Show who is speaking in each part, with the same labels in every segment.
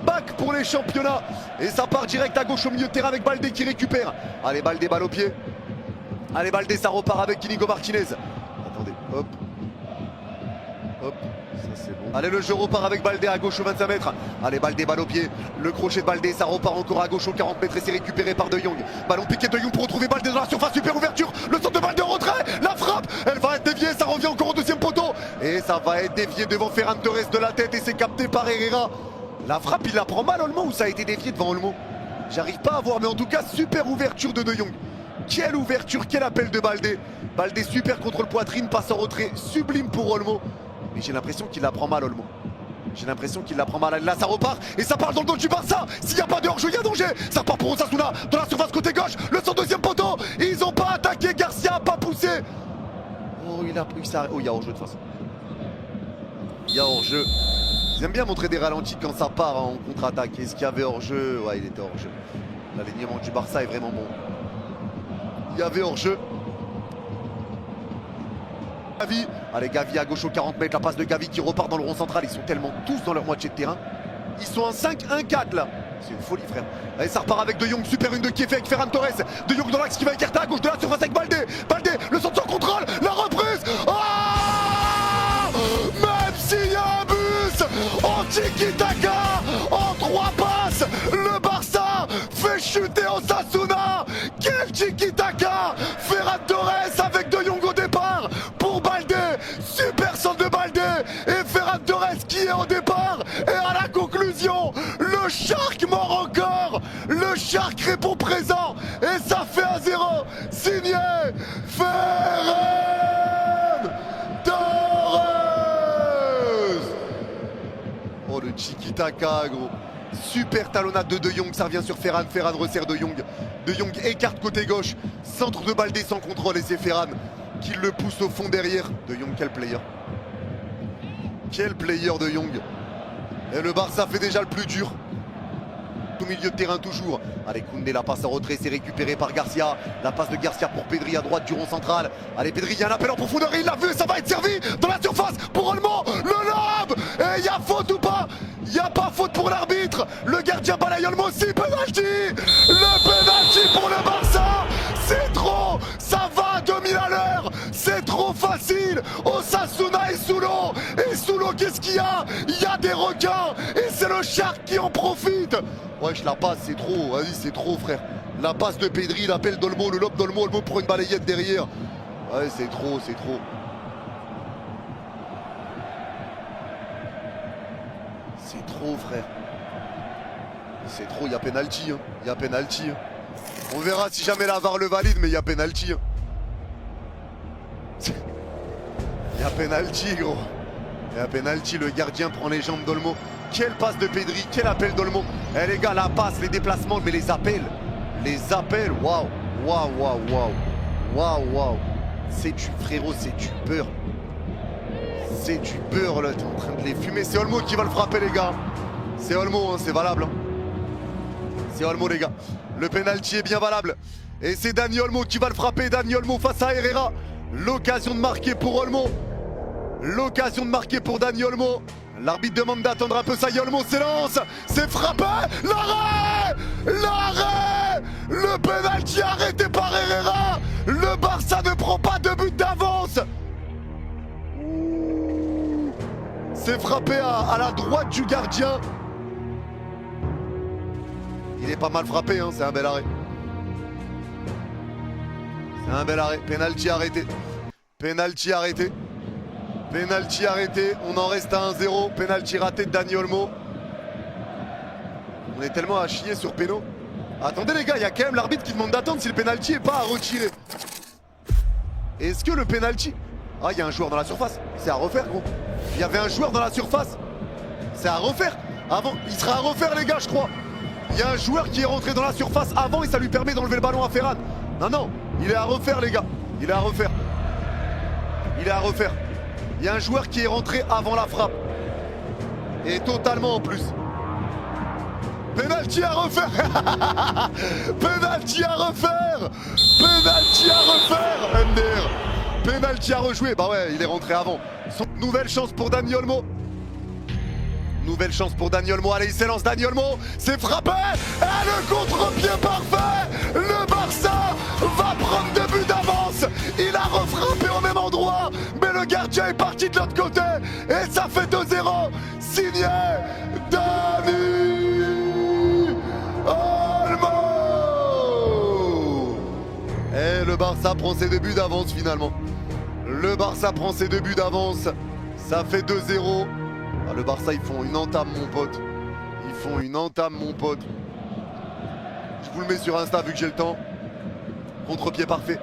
Speaker 1: back pour les championnats. Et ça part direct à gauche au milieu de terrain avec Baldé qui récupère. Allez, Baldé, balle au pied. Allez, Baldé, ça repart avec Inigo Martinez. Attendez, hop. Hop, ça c'est bon. Allez, le jeu repart avec Baldé à gauche au 25 mètres. Allez, Baldé, balle au pied. Le crochet de Baldé, ça repart encore à gauche au 40 mètres et c'est récupéré par De Jong. Ballon piqué de Jong pour retrouver Baldé dans la surface. Super ouverture. Le centre de Baldé en retrait. La frappe, elle va être déviée. Ça revient encore au deuxième poteau. Et ça va être dévié devant Ferran Torres de la tête et c'est capté par Herrera. La frappe, il la prend mal Olmo ou ça a été dévié devant Olmo? J'arrive pas à voir, mais en tout cas, super ouverture de Jong. Quelle ouverture, quel appel de Baldé. Baldé, super contrôle poitrine, passe en retrait, sublime pour Olmo. Mais j'ai l'impression qu'il la prend mal, Olmo. J'ai l'impression qu'il la prend mal. Là, ça repart et ça part dans le dos du Barça. S'il n'y a pas de hors-jeu, il y a danger. Ça part pour Osasuna dans la surface côté gauche. Le centre deuxième poteau. Ils n'ont pas attaqué. Garcia n'a pas poussé. Oh, il a pris ça. Oh, il y a hors-jeu de toute façon. Il y a hors-jeu. Ils aiment bien montrer des ralentis quand ça part en contre-attaque. Est-ce qu'il y avait hors-jeu? Ouais, il était hors-jeu. L'alignement du Barça est vraiment bon. Il y avait hors-jeu. Gavi. Allez, Gavi à gauche au 40 mètres. La passe de Gavi qui repart dans le rond central. Ils sont tellement tous dans leur moitié de terrain. Ils sont en 5-1-4 là. C'est une folie, frère. Allez, ça repart avec De Jong. Super une de qui est fait avec Ferran Torres. De Jong dans l'axe qui va écarter à gauche de la surface avec Baldé. Baldé, le centre sans contrôle. La reprise. Même s'il y a un bus en tiki-taka, en 3 passes, le Barça fait chuter Osasuna. Quel tiki-taka. Ferran Torres avec De Jong au départ pour Baldé. Super centre de Baldé et Ferran Torres qui est au départ. Et à la conclusion, le Shark mord encore. Le Shark répond présent et ça fait 1-0. Signé Ferran Torres. Oh, le tiki-taka, gros. Super talonnade de Jong, ça revient sur Ferran. Ferran resserre De Jong. De Jong écarte côté gauche. Centre de Baldé sans contrôle et c'est Ferran qui le pousse au fond derrière. De Jong, quel player. Quel player De Jong. Et le Barça fait déjà le plus dur. Au milieu de terrain toujours. Allez, Koundé, la passe en retrait, c'est récupéré par Garcia. La passe de Garcia pour Pedri à droite du rond central. Allez, Pedri, il y a un appel en profondeur, il l'a vu, ça va être servi dans la surface pour Olmo. Le lob. Et il y a faute ou pas? Il n'y a pas faute pour l'arbitre. Le gardien balaye Olmo aussi, penalty. Le penalty pour le Barça. C'est trop. Ça va à 2000 à l'heure. C'est trop facile. Osasuna est sous l'eau. Et sous l'eau, qu'est-ce qu'il y a? Il y a des requins. Et c'est le Shark qui en profite. Ouais, je la passe, c'est trop. Vas-y, c'est trop, frère. La passe de Pedri, l'appel d'Olmo, le lob d'Olmo, Olmo pour une balayette derrière. Ouais, c'est trop, c'est trop. C'est trop, frère. C'est trop, il y a penalty. Hein. Il y a penalty. Hein. On verra si jamais la VAR le valide, mais il y a penalty. Hein. Il y a penalty, gros. Il y a penalty, le gardien prend les jambes d'Olmo. Quelle passe de Pedri, quel appel d'Olmo. Eh les gars, la passe, les déplacements, mais les appels. Les appels, waouh. Waouh, waouh, waouh. Waouh, waouh. C'est du frérot, c'est du beurre. C'est du beurre là, t'es en train de les fumer. C'est Olmo qui va le frapper, les gars. C'est Olmo, hein, c'est valable. Hein. C'est Olmo, les gars. Le penalty est bien valable. Et c'est Dani Olmo qui va le frapper. Dani Olmo face à Herrera. L'occasion de marquer pour Olmo. L'occasion de marquer pour Dani Olmo. L'arbitre demande d'attendre un peu, ça y est, Olmo s'élance. C'est frappé. L'arrêt. L'arrêt. Le penalty arrêté par Herrera. Le Barça ne prend pas de but d'avance. C'est frappé à la droite du gardien. Il est pas mal frappé, hein, c'est un bel arrêt. C'est un bel arrêt. Penalty arrêté. Penalty arrêté. Penalty arrêté. On en reste à 1-0. Penalty raté de Dani Olmo. On est tellement à chier sur péno. Attendez les gars, il y a quand même l'arbitre qui demande d'attendre si le penalty est pas à retirer. Est-ce que le penalty... Ah, il y a un joueur dans la surface. C'est à refaire, gros. Il y avait un joueur dans la surface. C'est à refaire. Avant, il sera à refaire, les gars, je crois. Il y a un joueur qui est rentré dans la surface avant et ça lui permet d'enlever le ballon à Ferran. Non, non, il est à refaire, les gars. Il est à refaire. Il est à refaire. Il y a un joueur qui est rentré avant la frappe. Et totalement en plus. Penalty à refaire. Penalty à refaire. Penalty à refaire. MDR. Penalty à rejouer. Bah ouais, il est rentré avant. Nouvelle chance pour Dani Olmo. Nouvelle chance pour Dani Olmo. Allez, il s'élance Dani Olmo. C'est frappé. Et le contre-pied parfait. Le Barça va prendre 2 buts d'avance. Il a refrappé au même endroit. Mais le gardien est parti de l'autre côté. Et ça fait 2-0. Signé Dani Olmo. Et le Barça prend ses 2 buts d'avance finalement. Le Barça prend ses 2 buts d'avance. Ça fait 2-0. Ah, le Barça, ils font une entame, mon pote. Ils font une entame, mon pote. Je vous le mets sur Insta vu que j'ai le temps. Contre-pied parfait.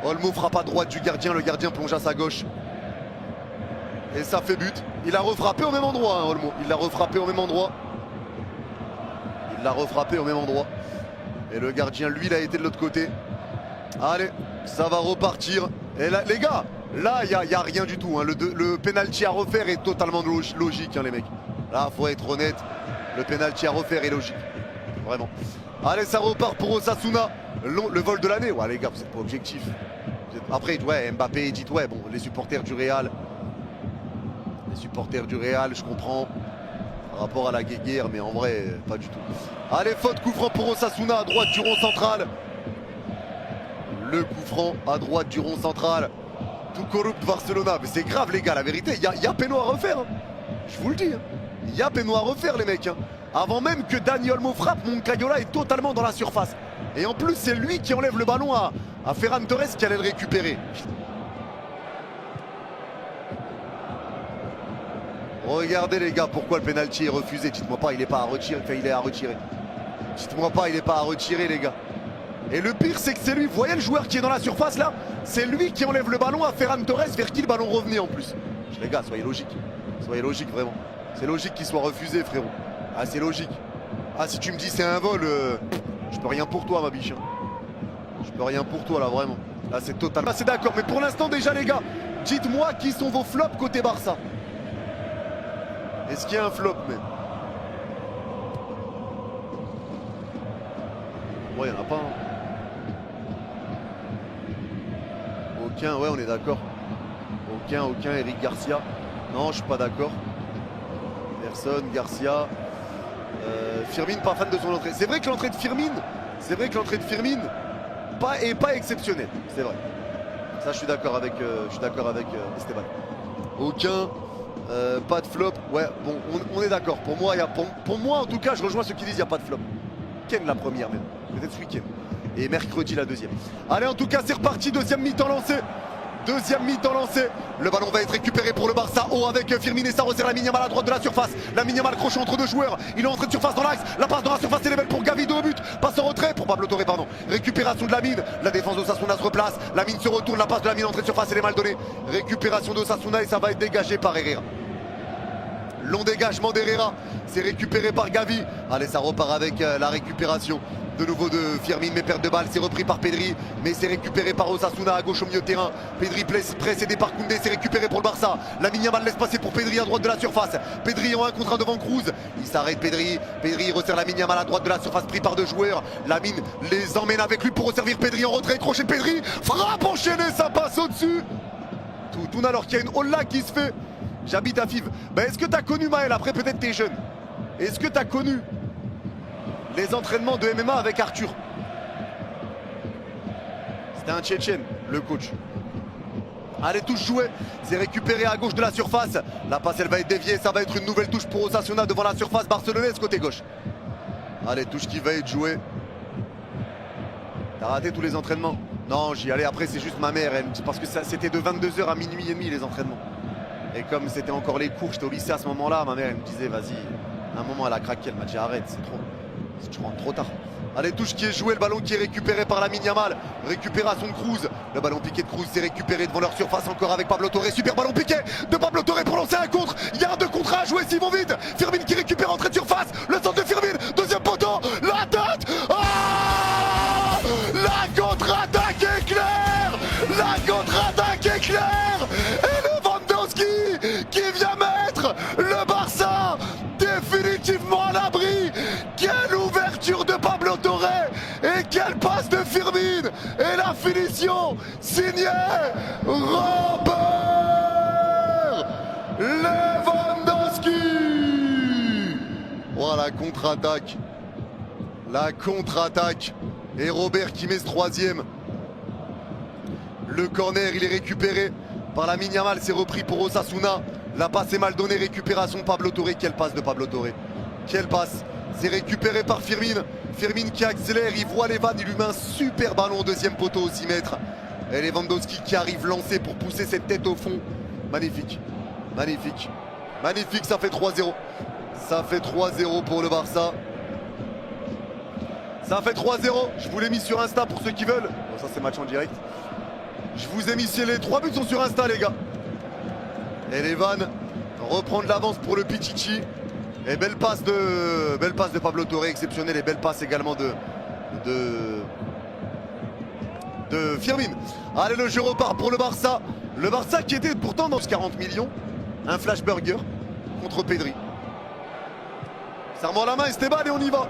Speaker 1: Olmo frappe à droite du gardien. Le gardien plonge à sa gauche. Et ça fait but. Il a refrappé au même endroit, hein, Olmo. Il l'a refrappé au même endroit. Il l'a refrappé au même endroit. Et le gardien, lui, il a été de l'autre côté. Allez, ça va repartir. Et là, les gars, là, il n'y a rien du tout. Hein. Le penalty à refaire est totalement logique, hein, les mecs. Là, faut être honnête. Le penalty à refaire est logique. Vraiment. Allez, ça repart pour Osasuna. Le vol de l'année. Ouais, les gars, vous n'êtes pas objectif. Après, ouais, Mbappé dit, ouais, bon, les supporters du Real. Les supporters du Real, je comprends. Par rapport à la guéguerre, mais en vrai, pas du tout. Allez, faute, coup franc pour Osasuna à droite du rond central. Le coup franc à droite du rond central. Tout corrupt Barcelona. Mais c'est grave les gars, la vérité, il y a péno à refaire. Hein. Je vous le dis. Il y a péno à refaire les mecs. Hein. Avant même que Dani Olmo frappe, Moncayola est totalement dans la surface. Et en plus c'est lui qui enlève le ballon à Ferran Torres qui allait le récupérer. Regardez les gars, pourquoi le penalty est refusé. Dites-moi pas, il n'est pas à retirer. Enfin, il est à retirer. Dites-moi pas, il n'est pas à retirer les gars. Et le pire c'est que c'est lui, vous voyez le joueur qui est dans la surface là, c'est lui qui enlève le ballon à Ferran Torres vers qui le ballon revenait en plus. Les gars, soyez logiques vraiment. C'est logique qu'il soit refusé frérot. Ah c'est logique. Ah si tu me dis c'est un vol, je peux rien pour toi ma biche. Hein. Je peux rien pour toi là vraiment. Là c'est total. Ah, c'est d'accord, mais pour l'instant déjà les gars, dites-moi qui sont vos flops côté Barça. Est-ce qu'il y a un flop même? Ouais, il n'y en a pas. Hein. Aucun, ouais, on est d'accord. Aucun, Eric Garcia. Non, je suis pas d'accord. Personne, Garcia. Firmine, pas fan de son entrée. C'est vrai que l'entrée de Firmine, est pas exceptionnelle. C'est vrai. Ça, je suis d'accord avec, Esteban. Aucun. Pas de flop. Ouais, bon, on est d'accord. Pour moi, pour moi, en tout cas, je rejoins ceux qui disent qu'il n'y a pas de flop. Ken la première même. Peut-être ce week-end. Et mercredi la deuxième. Allez, en tout cas, c'est reparti. Deuxième mi-temps lancé. Le ballon va être récupéré pour le Barça. Oh, avec Firmine et ça resserre Lamine Yamal à droite de la surface. Lamine Yamal crochet entre 2 joueurs. Il est entré de surface dans l'axe. La passe dans la surface, c'est level pour Gavi, 2 buts. Passe en retrait pour Pablo Torre, pardon. Récupération de Lamine. La défense d'Osasuna se replace. Lamine se retourne. La passe de Lamine entrée de surface, elle est mal donnée. Récupération d'Osasuna et ça va être dégagé par Herrera. Long dégagement d'Herrera. C'est récupéré par Gavi. Allez, ça repart avec la récupération. De nouveau de Firmine, mais perte de balle, c'est repris par Pedri, mais c'est récupéré par Osasuna à gauche au milieu de terrain. Pedri précédé par Koundé, c'est récupéré pour le Barça. Lamine Yamal laisse passer pour Pedri à droite de la surface. Pedri en 1 contre 1 devant Cruz. Il s'arrête Pedri resserre Lamine Yamal à droite de la surface, pris par 2 joueurs. Lamine les emmène avec lui pour resservir Pedri en retrait, crochet Pedri, frappe enchaînée, ça passe au-dessus. Tout alors qu'il y a une Ola qui se fait. J'habite à Fives. Ben, est-ce que tu as connu Maël? Après peut-être t'es jeune. Est-ce que tu as connu les entraînements de MMA avec Arthur? C'était un Tchétchène, le coach. Allez, touche jouée. C'est récupéré à gauche de la surface. La passe, elle va être déviée. Ça va être une nouvelle touche pour Osasuna devant la surface barcelonaise côté gauche. Allez, touche qui va être jouée. T'as raté tous les entraînements? Non, j'y allais. Après, c'est juste ma mère. Parce que c'était de 22h à minuit et demi les entraînements. Et comme c'était encore les cours, j'étais au lycée à ce moment-là. Ma mère, elle me disait, vas-y. À un moment, elle a craqué. Elle m'a dit, arrête, c'est trop. Je rentre trop tard. Allez, touche qui est jouée, le ballon qui est récupéré par Lamine Yamal. Récupération de Cruz. Le ballon piqué de Cruz, c'est récupéré devant leur surface encore avec Pablo Torre. Super ballon piqué de Pablo Torre pour lancer un contre. Il y a un 2 contre 1 à jouer s'ils vont vite. Firmine qui récupère entrée de surface. Le centre de Firmine. Deuxième poteau. La tête. Ah, la contre-attaque est claire. La contre-attaque est claire. Et Lewandowski qui vient mettre le Barça définitivement à l'abri. Quelle ouverture de Pablo Torre et quelle passe de Firmine et la finition signée Robert Lewandowski. Oh, la contre-attaque. La contre-attaque. Et Robert qui met ce troisième. Le corner, il est récupéré par la Yamal. C'est repris pour Osasuna. La passe est mal donnée. Récupération Pablo Torre. Quelle passe de Pablo Torre. Quelle passe. C'est récupéré par Firmin. Firmin qui accélère. Il voit Levan. Il lui met un super ballon au deuxième poteau au 6 mètres. Et Lewandowski qui arrive lancé pour pousser cette tête au fond. Magnifique. Magnifique. Magnifique. Ça fait 3-0. Ça fait 3-0 pour le Barça. Ça fait 3-0. Je vous l'ai mis sur Insta pour ceux qui veulent. Bon, ça c'est match en direct. Je vous ai mis les 3 buts sont sur Insta les gars. Et Levan reprend de l'avance pour le Pichichi. Et belle passe de Pablo Torre exceptionnelle. Et belle passe également de Firmin. Allez, le jeu repart pour le Barça. Le Barça qui était pourtant dans ce 40 millions. Un flash burger contre Pedri. Serre-moi la main Esteban et on y va.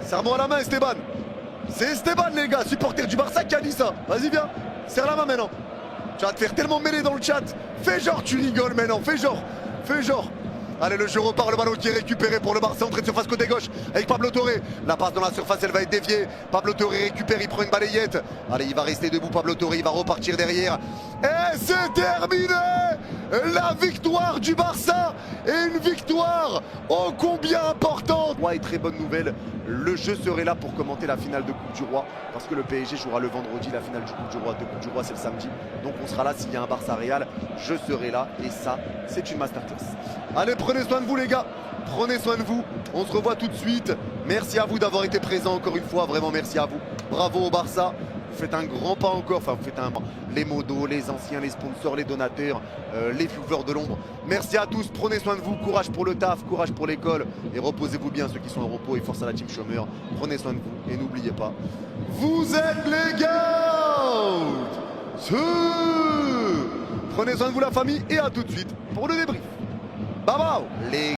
Speaker 1: Serre-moi la main Esteban. C'est Esteban les gars, supporter du Barça qui a dit ça. Vas-y viens, serre la main maintenant. Tu vas te faire tellement mêler dans le chat. Fais genre tu rigoles maintenant, fais genre. Fais genre. Allez, le jeu repart, le ballon qui est récupéré pour le Barça, entrée de surface côté gauche avec Pablo Torre. La passe dans la surface, elle va être déviée. Pablo Torre récupère, il prend une balayette. Allez, il va rester debout Pablo Torre, il va repartir derrière. Et c'est terminé. La victoire du Barça et une victoire ô combien importante. Ouais, et très bonne nouvelle, le jeu serait là pour commenter la finale de Coupe du Roi parce que le PSG jouera le vendredi, la finale du Coupe du Roi. De Coupe du Roi, c'est le samedi. Donc on sera là s'il y a un Barça Real, je serai là et ça, c'est une masterclass. Allez, prenez soin de vous les gars, prenez soin de vous, on se revoit tout de suite. Merci à vous d'avoir été présents encore une fois, vraiment merci à vous. Bravo au Barça, vous faites un grand pas encore, enfin vous faites un pas. Les modos, les anciens, les sponsors, les donateurs, les viewers de l'ombre. Merci à tous, prenez soin de vous, courage pour le taf, courage pour l'école et reposez-vous bien ceux qui sont au repos et force à la team chômeur. Prenez soin de vous et n'oubliez pas, vous êtes les gars. Prenez soin de vous la famille et à tout de suite pour le débrief. Bye bye les